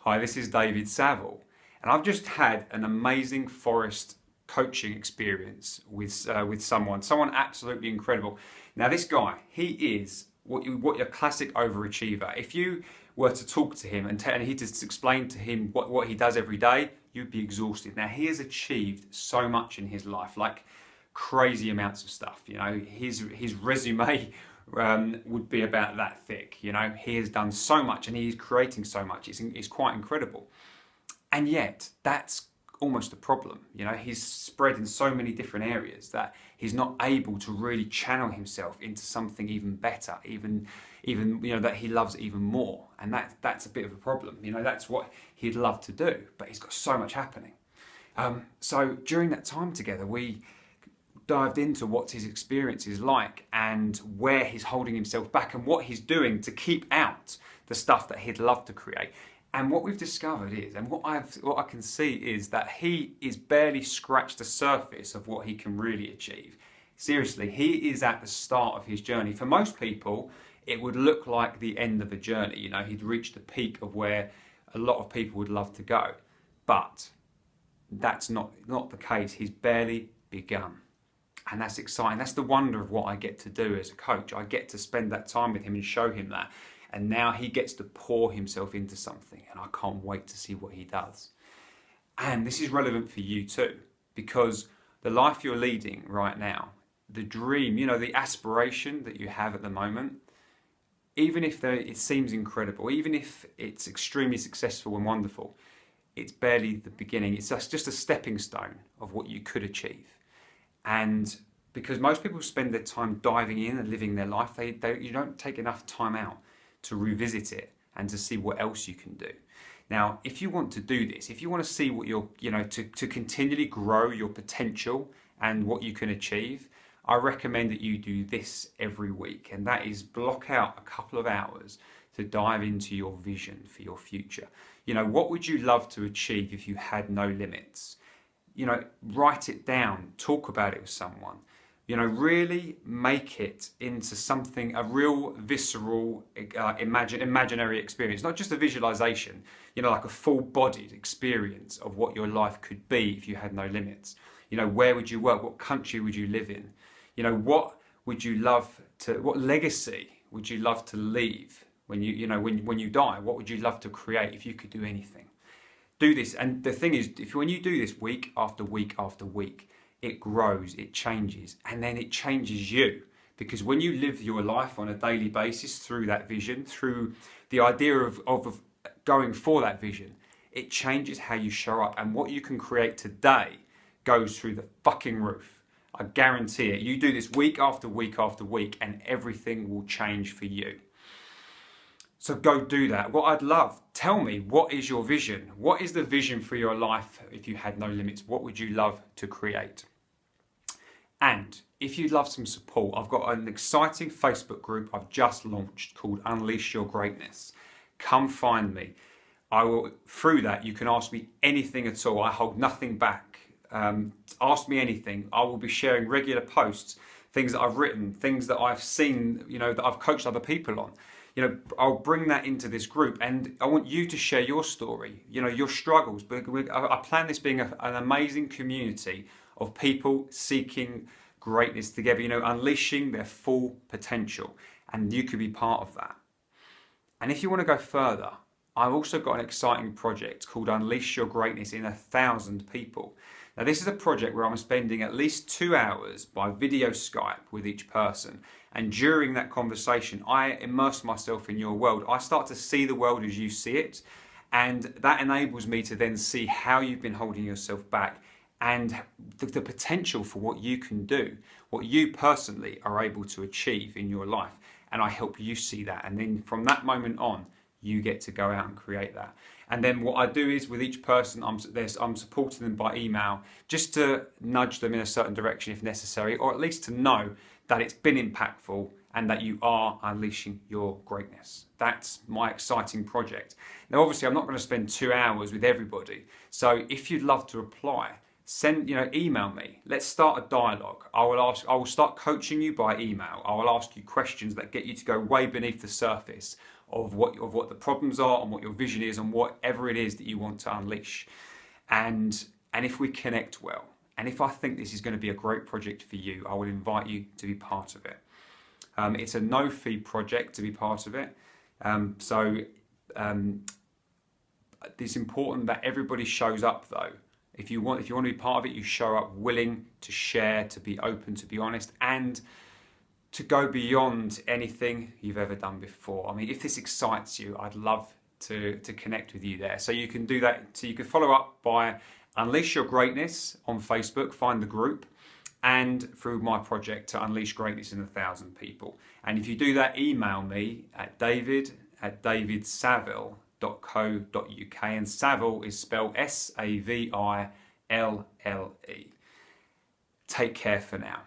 Hi, this is David Saville, and I've just had an amazing forest coaching experience with someone absolutely incredible. Now, this guy, he is what your classic overachiever. If you were to talk to him and he just explain to him what he does every day, you'd be exhausted. Now, he has achieved so much in his life, like crazy amounts of stuff. You know, his resume would be about that thick. You know, he has done so much and he's creating so much. It's quite incredible. And yet, that's almost a problem. You know, he's spread in so many different areas that he's not able to really channel himself into something even better, even you know, that he loves even more. And that's a bit of a problem. You know, that's what he'd love to do, but he's got so much happening. So during that time together, we dived into what his experience is like and where he's holding himself back and what he's doing to keep out the stuff that he'd love to create. And what we've discovered is, and what I can see is that he is barely scratched the surface of what he can really achieve. Seriously, he is at the start of his journey. For most people, it would look like the end of a journey. You know, he'd reached the peak of where a lot of people would love to go. But that's not the case. He's barely begun. And that's exciting. That's the wonder of what I get to do as a coach. I get to spend that time with him and show him that. And now he gets to pour himself into something. And I can't wait to see what he does. And this is relevant for you too, because the life you're leading right now, the dream, you know, the aspiration that you have at the moment, even if it seems incredible, even if it's extremely successful and wonderful, it's barely the beginning. It's just a stepping stone of what you could achieve. And because most people spend their time diving in and living their life, you don't take enough time out to revisit it and to see what else you can do. Now, if you want to do this, if you want to see what to continually grow your potential and what you can achieve, I recommend that you do this every week. And that is block out a couple of hours to dive into your vision for your future. You know, what would you love to achieve if you had no limits? You know, write it down, talk about it with someone. You know, really make it into something, a real visceral, imaginary experience, not just a visualization, you know, like a full-bodied experience of what your life could be if you had no limits. You know, where would you work? What country would you live in? You know, what legacy would you love to leave when you die? What would you love to create if you could do anything? Do this, and the thing is, when you do this week after week after week, it grows, it changes, and then it changes you. Because when you live your life on a daily basis through that vision, through the idea of going for that vision, it changes how you show up, and what you can create today goes through the fucking roof. I guarantee it. You do this week after week after week, and everything will change for you. So go do that. What I'd love, tell me, what is your vision? What is the vision for your life if you had no limits? What would you love to create? And if you'd love some support, I've got an exciting Facebook group I've just launched called Unleash Your Greatness. Come find me. Through that, you can ask me anything at all. I hold nothing back. Ask me anything. I will be sharing regular posts, things that I've written, things that I've seen, you know, that I've coached other people on. You know, I'll bring that into this group, and I want you to share your story, you know, your struggles. But I plan this being an amazing community of people seeking greatness together, you know, unleashing their full potential. And you could be part of that. And if you want to go further, I've also got an exciting project called Unleash Your Greatness in 1,000 people. Now, this is a project where I'm spending at least 2 hours by video Skype with each person. And during that conversation, I immerse myself in your world. I start to see the world as you see it. And that enables me to then see how you've been holding yourself back and the potential for what you can do, what you personally are able to achieve in your life. And I help you see that. And then from that moment on, you get to go out and create that. And then what I do is with each person, I'm supporting them by email just to nudge them in a certain direction if necessary, or at least to know that it's been impactful and that you are unleashing your greatness. That's my exciting project. Now, obviously, I'm not going to spend 2 hours with everybody. So if you'd love to apply, email me. Let's start a dialogue. I will start coaching you by email. I will ask you questions that get you to go way beneath the surface of what the problems are and what your vision is and whatever it is that you want to unleash. And if we connect well, and if I think this is going to be a great project for you, I would invite you to be part of it. It's a no-fee project to be part of it. It's important that everybody shows up though. If you want to be part of it, you show up willing to share, to be open, to be honest, and to go beyond anything you've ever done before. I mean, if this excites you, I'd love to connect with you there. So you can do that. So you can follow up by Unleash Your Greatness on Facebook, find the group, and through my project to unleash greatness in 1,000 people. And if you do that, email me at david@davidsaville.co.uk, and Saville is spelled Saville. Take care for now.